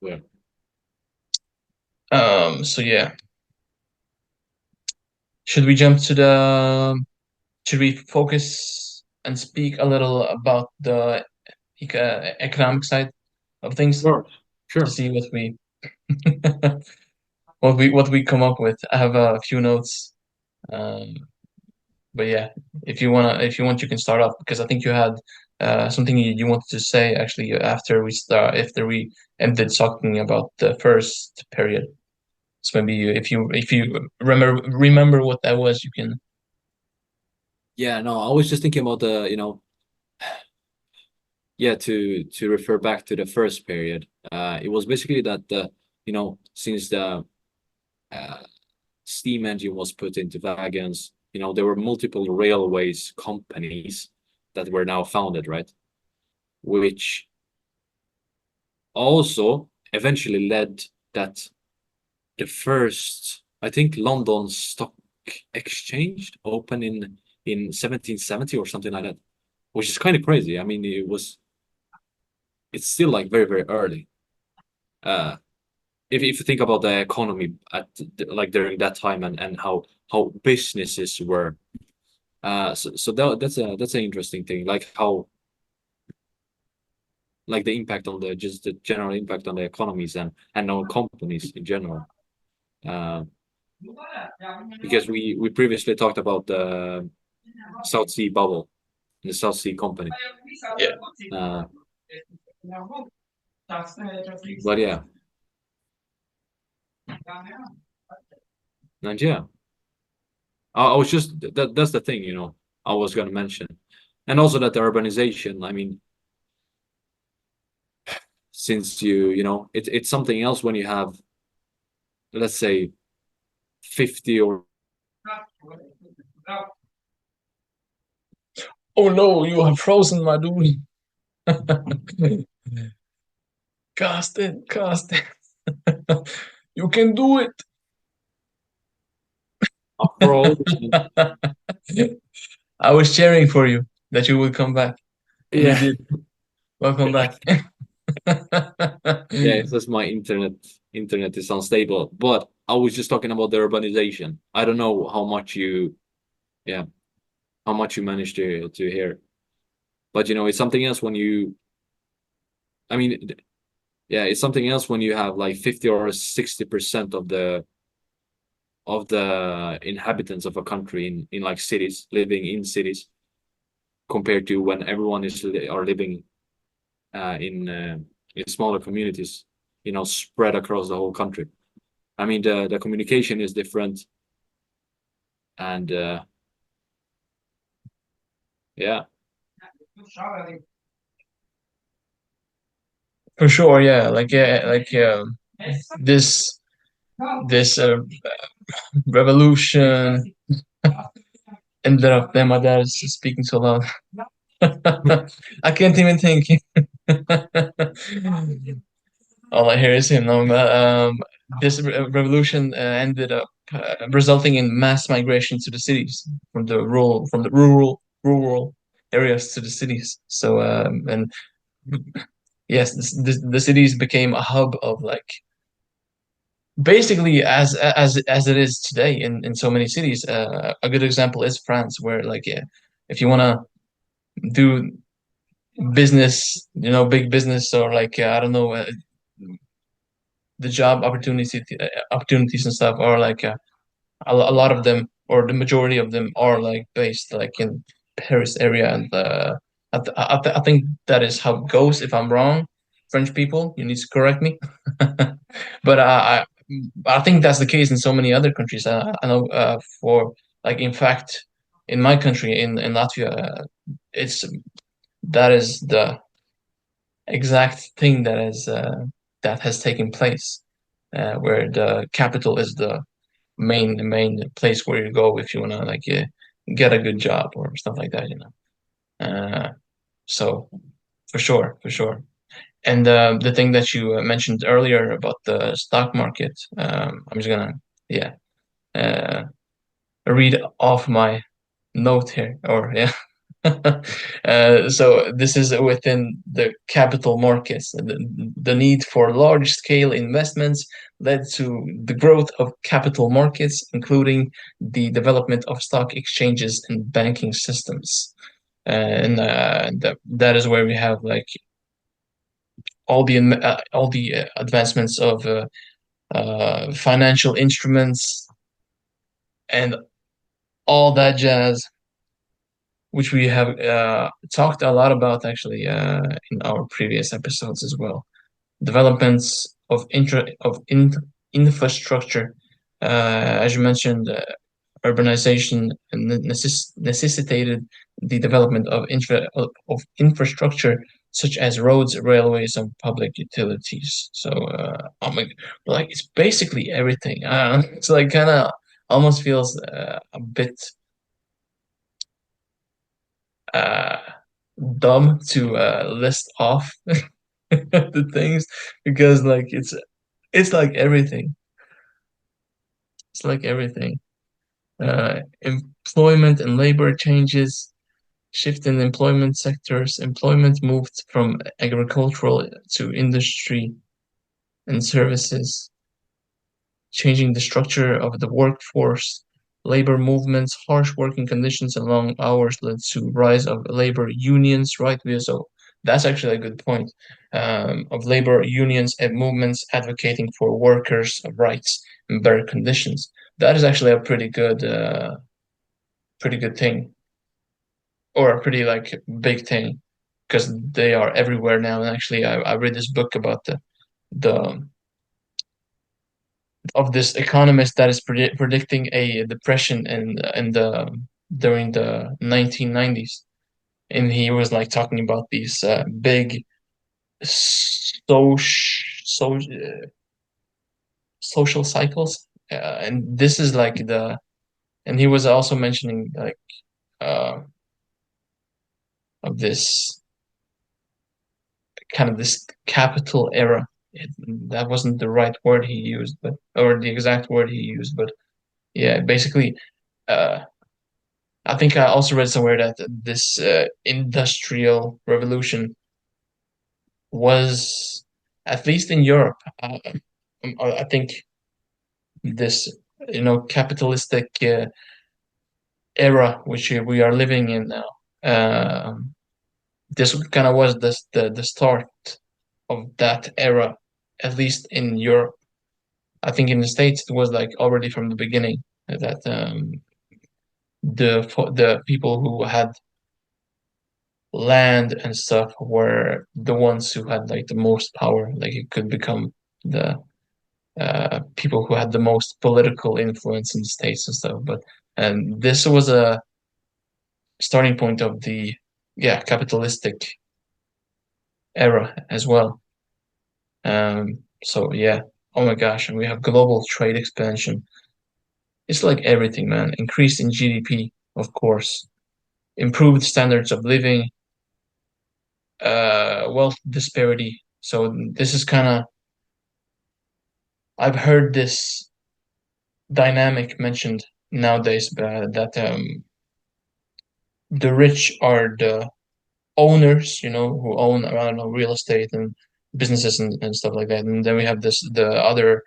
Yeah. So yeah, should we jump to the should we focus and speak a little about the economic side of things Sure. to Sure. see what we come up with? I have a few notes. Um, but yeah, if you want, you can start off because I think you had something you wanted to say actually after we ended talking about the first period. So maybe if you remember what that was, you can. Yeah, no, I was just thinking about the yeah, to refer back to the first period, it was basically that since the uh, steam engine was put into wagons, there were multiple railways companies that were now founded, right? Which also eventually led that the first, I think, London Stock Exchange opened in 1770 or something like that, which is kind of crazy. I mean, it's still like very, very early. Uh, if you think about the economy like during that time, and how businesses were, so that's an interesting thing, like how, like the impact on the just the general impact on the economies and on companies in general. Uh, because we previously talked about the South Sea bubble, the South Sea Company. Yeah. Uh, but yeah, and yeah, I was just that's the thing, I was gonna mention, and also that the urbanization. I mean, since it's something else when you have, let's say, 50 or Oh no, you have frozen, my dude. Costin, Costin. You can do it. after all, I was cheering for you that you would come back, and you yeah, did. Welcome back. yeah, it's just my internet is unstable. But I was just talking about the urbanization. I don't know yeah, how much you managed to hear. But it's something else when I mean, yeah, it's something else when you have like 50 or 60% of the inhabitants of a country in like cities, living in cities, compared to when everyone are living in smaller communities, spread across the whole country. I mean, the communication is different, and yeah, For sure, yeah. This this revolution ended up. Then my dad is speaking so loud. I can't even think. All I hear is him. No, this revolution ended up resulting in mass migration to the cities from the rural areas to the cities. So and yes, the cities became a hub of like basically as it is today in so many cities. A good example is France, where like yeah, if you want to do business, big business or like I don't know, the job opportunities and stuff are like a lot of them or the majority of them are like based like in Paris area and I think that is how it goes. If I'm wrong, French people, you need to correct me. But I think that's the case in so many other countries. I know for like in fact in my country in Latvia, it's that is the exact thing that has taken place, where the capital is the main place where you go if you wanna like get a good job or stuff like that. So for sure. And the thing that you mentioned earlier about the stock market, I'm just gonna yeah uh, read off my note here, or yeah. So this is within the capital markets. The need for large-scale investments led to the growth of capital markets, including the development of stock exchanges and banking systems. And that is where we have like all the advancements of financial instruments and all that jazz, which we have talked a lot about actually in our previous episodes as well. Developments infrastructure, as you mentioned, urbanization necessitated the development of infrastructure such as roads, railways, and public utilities. So, like it's basically everything. It's like kind of almost feels a bit uh, dumb to list off the things because like it's like everything. It's like everything. Employment and labor changes, shift in employment sectors. Employment moved from agricultural to industry and services, changing the structure of the workforce. Labor movements, harsh working conditions, and long hours led to rise of labor unions, right? So that's actually a good point of labor unions and movements advocating for workers' rights and better conditions. That is actually a pretty good thing, or a pretty like big thing, because they are everywhere now. And actually, I read this book about the of this economist that is predicting a depression in the during the 1990s, and he was like talking about these big social social cycles, and this is like the and he was also mentioning like uh, of this kind of this capital era. That wasn't the right word he used, but or the exact word he used, but yeah, basically, uh, I think I also read somewhere that this industrial revolution was, at least in Europe, I think this, capitalistic era which we are living in now. This kind of was the start of that era, at least in Europe. I think in the States it was like already from the beginning that the people who had land and stuff were the ones who had like the most power. Like it could become the people who had the most political influence in the States and stuff. But and this was a starting point of the capitalistic era as well. So yeah, oh my gosh, and we have global trade expansion. It's like everything, man. Increase in GDP, of course, improved standards of living, wealth disparity. So this is kind of I've heard this dynamic mentioned nowadays that the rich are the owners, who own I don't know real estate and businesses and stuff like that, and then we have the other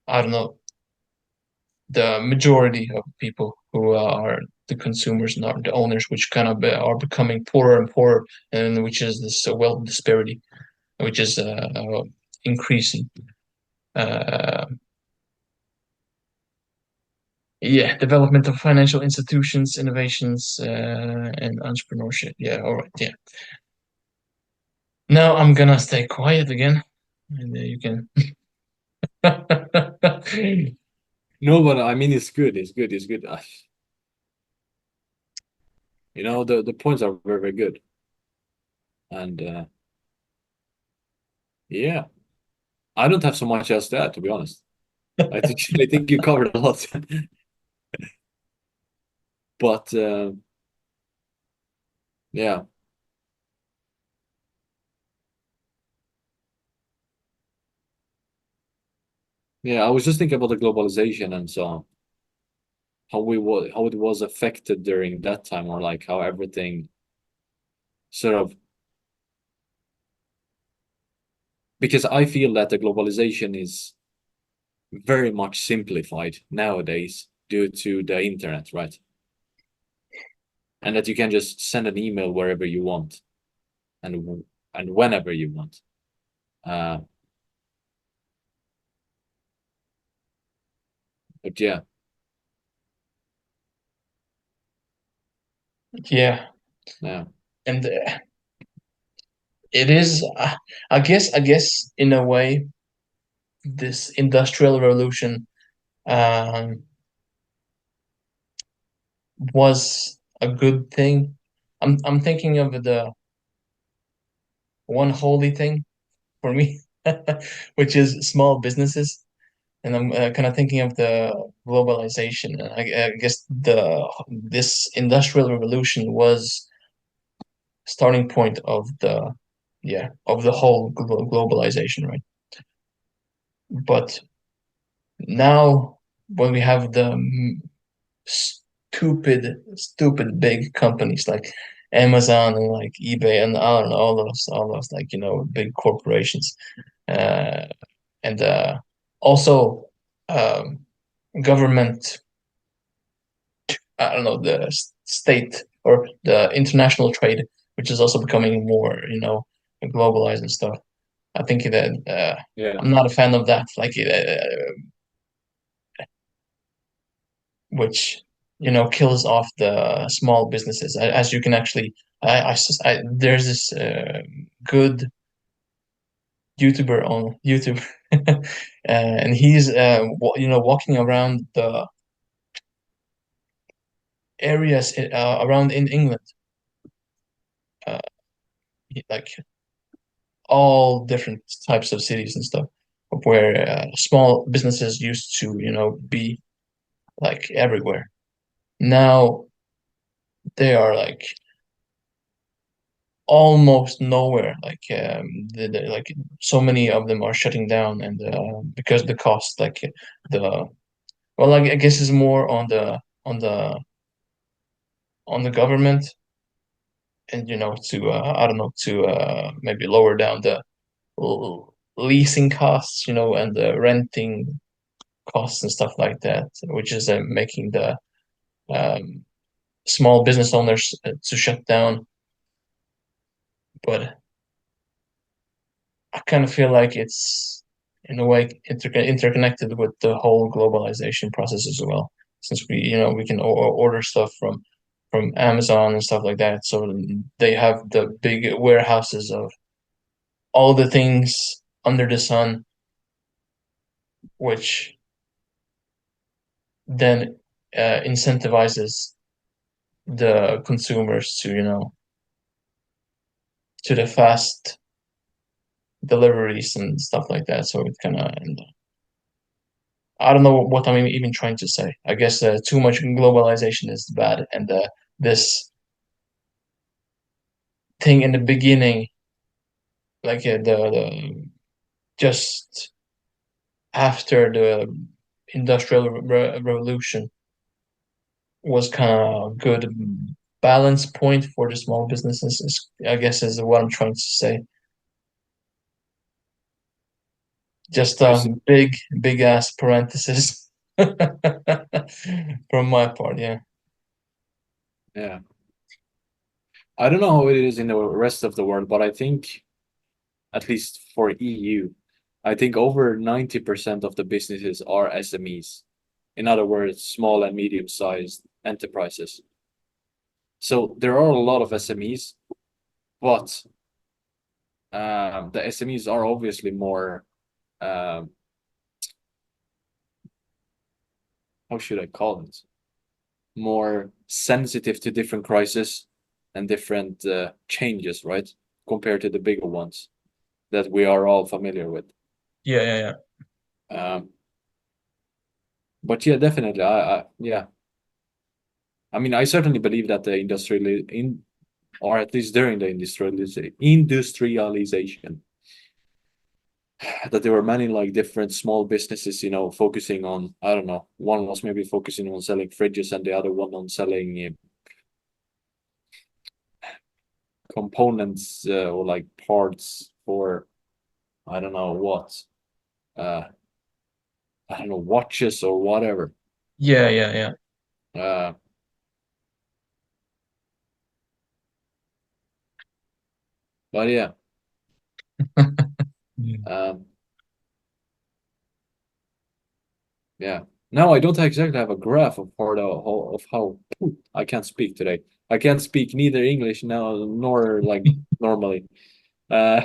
I don't know the majority of people who are the consumers, not the owners, which kind of are becoming poorer and poorer, and which is this wealth disparity, which is increasing. Uh, yeah, development of financial institutions, innovations, and entrepreneurship. Yeah, all right, yeah. Now I'm gonna stay quiet again, and you can. No, but I mean, it's good. It's good. It's good. The points are very, very good. And yeah, I don't have so much else to add, to be honest. I think you covered a lot. But yeah, yeah, I was just thinking about the globalization and so on, how it was affected during that time, or like how everything sort of, because I feel that the globalization is very much simplified nowadays due to the internet, right? And that you can just send an email wherever you want and whenever you want. Uh, but yeah, Yeah, yeah, and it is. I guess in a way, this industrial revolution um, was a good thing. I'm thinking of the one holy thing for me, which is small businesses. And I'm kind of thinking of the globalization. And I guess this industrial revolution was starting point of the whole globalization, right? But now when we have the stupid big companies like Amazon and like eBay and I don't know all those like big corporations, uh, and also um, government, I don't know, the state or the international trade, which is also becoming more globalized and stuff. I think that Yeah. I'm not a fan of that. Like which kills off the small businesses. As you can actually, there's this good YouTuber on YouTube, and he's walking around the areas around in England, uh, like all different types of cities and stuff, where small businesses used to be like everywhere. Now they are like almost nowhere. Like like so many of them are shutting down, and because the cost, like the well, I guess is more on the on the government, and to I don't know, to maybe lower down the leasing costs, and the renting costs and stuff like that, which is making the um, small business owners to shut down. But I kind of feel like it's in a way interconnected with the whole globalization process as well, since we can order stuff from Amazon and stuff like that. So they have the big warehouses of all the things under the sun, which then incentivizes the consumers to to the fast deliveries and stuff like that. So it kind of, I don't know what I'm even trying to say. I guess too much globalization is bad, and this thing in the beginning, like the just after the industrial revolution, was kind of good balance point for the small businesses. I guess is what I'm trying to say. Just I a see. big ass parenthesis from my part. Yeah. Yeah. I don't know how it is in the rest of the world, but I think at least for EU, I think over 90% of the businesses are SMEs. In other words, small and medium-sized enterprises. So there are a lot of SMEs, but the SMEs are obviously more, um, how should I call it? More sensitive to different crises and different changes, right? Compared to the bigger ones that we are all familiar with. Yeah, yeah, yeah. Um, but yeah, definitely, yeah, I mean, I certainly believe that the or at least during the industrialization, that there were many like different small businesses, focusing on, I don't know, one was maybe focusing on selling fridges and the other one on selling components or like parts for, I don't know what, uh, I don't know, watches or whatever. Yeah, yeah, yeah. Uh, but yeah, Mm. um, yeah. Now I don't exactly have a graph of how I can't speak today. I can't speak neither English now nor like normally. Uh,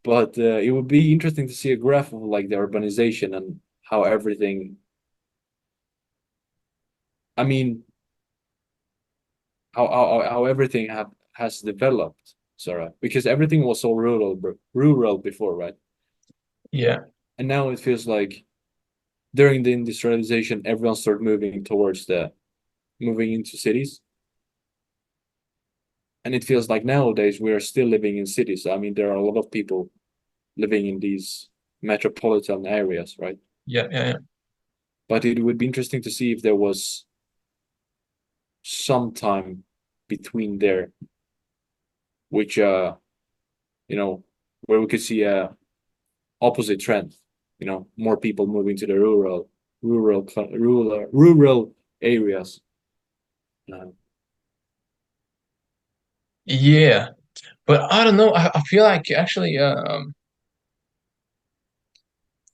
but it would be interesting to see a graph of like the urbanization and how everything. I mean, how everything has developed. Sorry, because everything was so rural before, right? Yeah, And now it feels like during the industrialization, everyone started moving towards the moving into cities. And it feels like nowadays we are still living in cities. I mean, there are a lot of people living in these metropolitan areas, right? yeah, yeah, yeah. But it would be interesting to see if there was some time between there, which you know, where we could see a opposite trend, more people moving to the rural areas. Uh, Yeah, but I don't know. I feel like actually,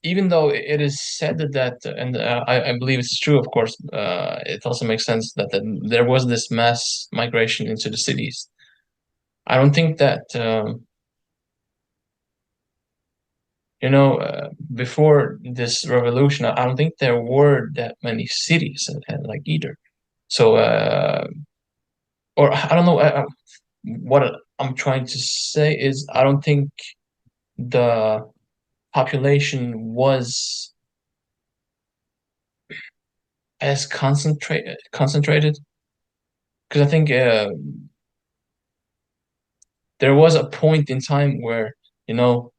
even though it is said that, and I believe it's true, of course, it also makes sense that there was this mass migration into the cities. I don't think that, before this revolution, I don't think there were that many cities like either. So, or I don't know. What I'm trying to say is, I don't think the population was as concentrated because I think there was a point in time where you know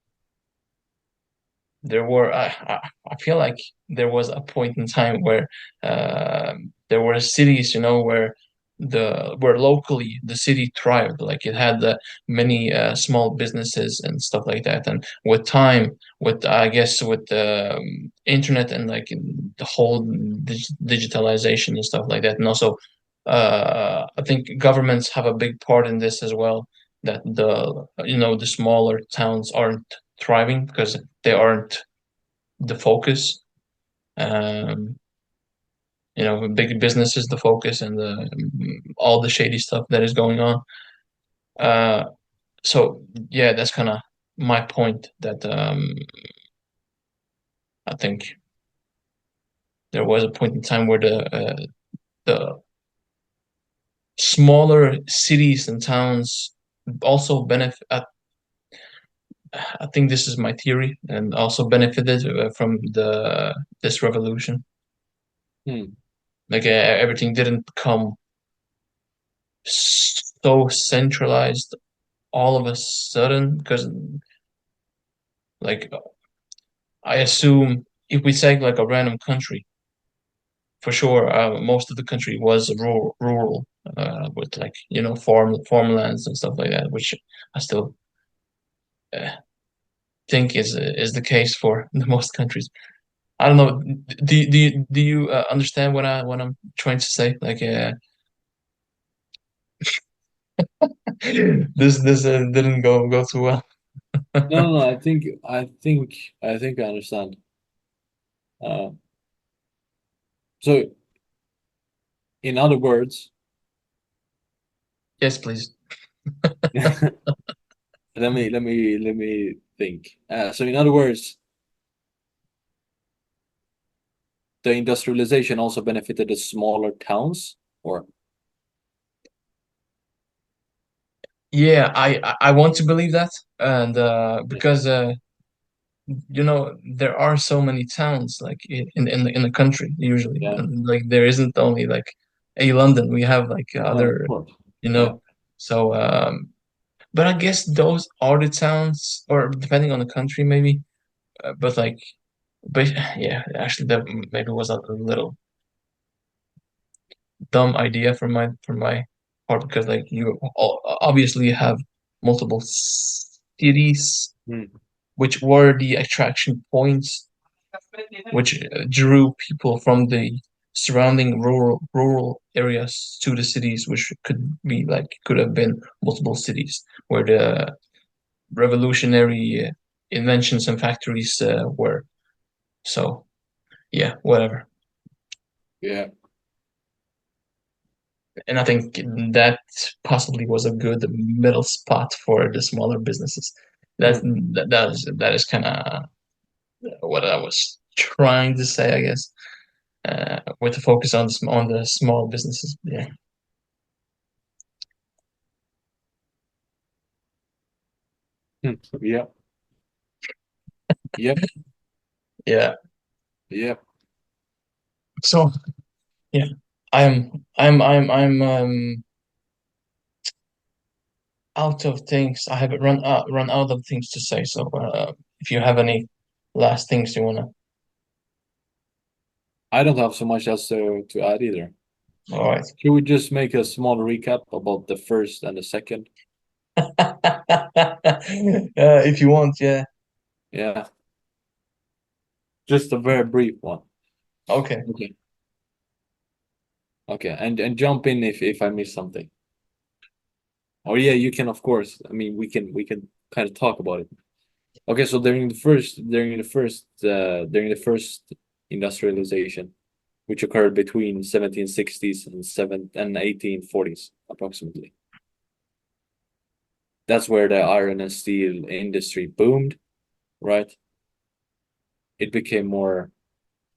there were I feel like there was a point in time where there were cities where locally the city thrived, like it had many small businesses and stuff like that, and with time, with I guess with the internet and like the whole digitalization and stuff like that, and also I think governments have a big part in this as well, that the smaller towns aren't thriving because they aren't the focus. Um, big business is the focus, and all the shady stuff that is going on. Uh, so yeah, that's kind of my point. That I think there was a point in time where the smaller cities and towns also benefit. I think this is my theory, and also benefited from the this revolution. hmm, Like everything didn't come so centralized all of a sudden, because like I assume if we take like a random country, for sure, most of the country was rural, with like farmlands and stuff like that, which I still uh, think is the case for the most countries. I don't know. Do you understand what I'm trying to say? Like this didn't go too well. no, no, no. I think I understand. Uh, so, in other words, Yes, please. let me think. So, in other words, the industrialization also benefited the smaller towns, or Yeah, I want to believe that, and because there are so many towns like in the country usually, yeah, and like there isn't only like a London. We have like no, of other, course, you yeah. know. So, but I guess those are the towns, or depending on the country, maybe. But yeah, actually, that maybe was a little dumb idea from my part, because like you obviously have multiple cities Hmm. which were the attraction points, which drew people from the surrounding rural areas to the cities, which could have been multiple cities where the revolutionary inventions and factories were. So yeah, whatever. Yeah. And I think that possibly was a good middle spot for the smaller businesses. That's Hmm. that is kind of what I was trying to say, I guess, with the focus on the small businesses. Yeah. Yep. Yep. Yeah. Yep. So yeah, I'm out of things. I have run out of things to say. So if you have any last things you wanna, I don't have so much else to add either. all right. Should we just make a small recap about the first and the second? If you want, yeah. Yeah, just a very brief one. Okay. Okay. Okay, and jump in if I miss something. Oh yeah, you can of course. I mean, we can kind of talk about it. Okay, so during the first industrialization, which occurred between 1760s and 1840s approximately. That's where the iron and steel industry boomed, right? It became more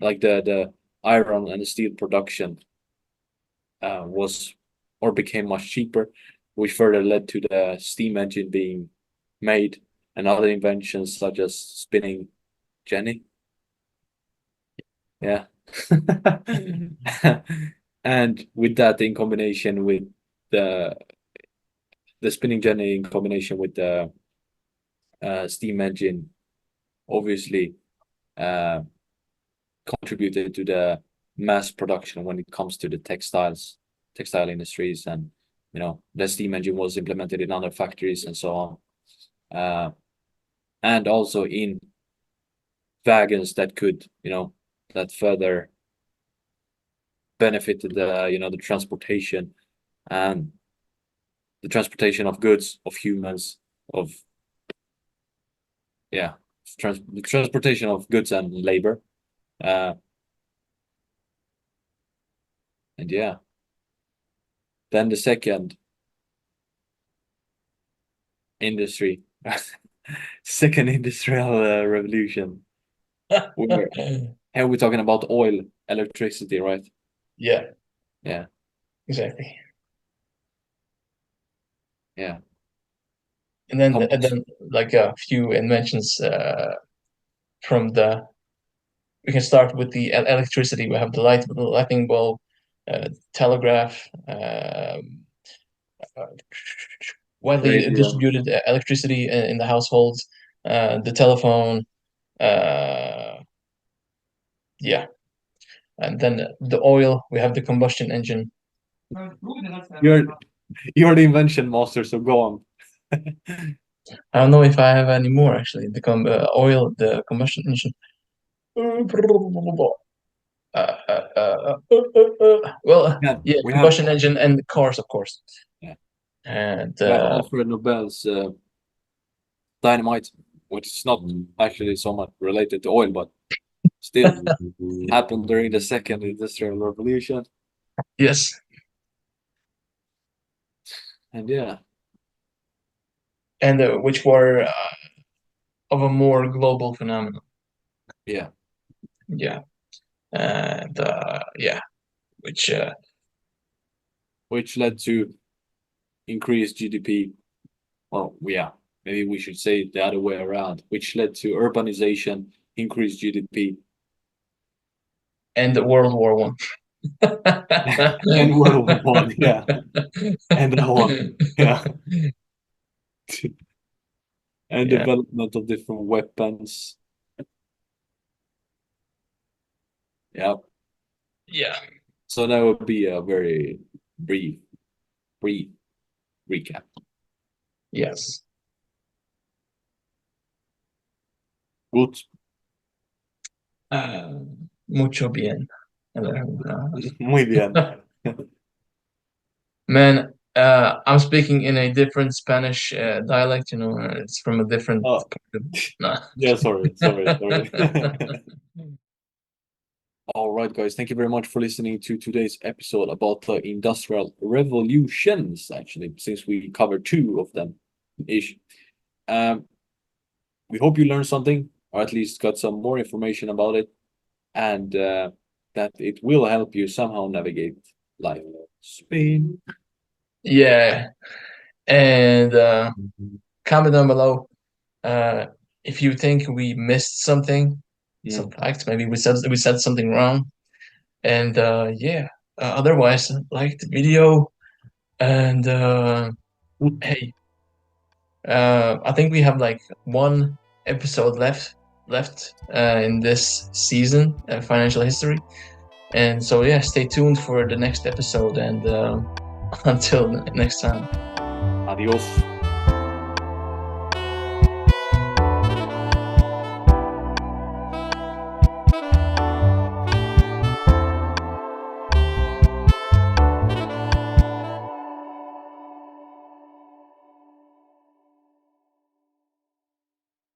like the iron and steel production was or became much cheaper, which further led to the steam engine being made and other inventions such as spinning jenny. Yeah. And with that in combination with the the spinning jenny in combination with the steam engine obviously uh, contributed to the mass production when it comes to the textile industries, and the steam engine was implemented in other factories and so on, and also in wagons that could that further benefited the transportation and the transportation of goods, of humans, of yeah the transportation of goods and labor, uh and yeah, then the second industry second industrial revolution, where here we're talking about oil, electricity, right? Yeah, Yeah, exactly. yeah. And then Combustion. like a few inventions from the we can start with the electricity. We have the lighting bulb, telegraph, uh, widely Radio. distributed electricity in the households, the telephone, uh, yeah, and then the oil. We have the combustion engine. You're you're the invention master, so go on. I don't know if I have any more actually. The oil, the combustion engine. Well, Yeah, yeah, we have combustion engine and cars, of course. yeah, And we have Alfred Nobel's dynamite, which is not actually so much related to oil, but still happened during the second industrial revolution. yes, And yeah, and which were of a more global phenomenon. yeah, Yeah, and yeah, which which led to increased GDP. Well, yeah, maybe we should say it the other way around, which led to urbanization, increased GDP, and World War One. and World War One. Yeah, and that one. Yeah, and Yeah, development of different weapons. Yeah, yeah, so that would be a very brief, brief recap. yes. Good. Uh, Mucho bien. Muy bien. Man, I'm speaking in a different Spanish dialect. It's from a different Oh, part of. Nah. yeah, sorry. All right, guys, thank you very much for listening to today's episode about the industrial revolutions, actually, since we covered two of them ish. Um, we hope you learned something, or at least got some more information about it, and that it will help you somehow navigate life. Spain. Yeah, and comment down below Uh, if you think we missed something, some Mm. facts, maybe we said something wrong. And yeah, otherwise, like the video. And hey, I think we have like one episode left in this season, financial history. And so yeah, stay tuned for the next episode. And until next time. Adios.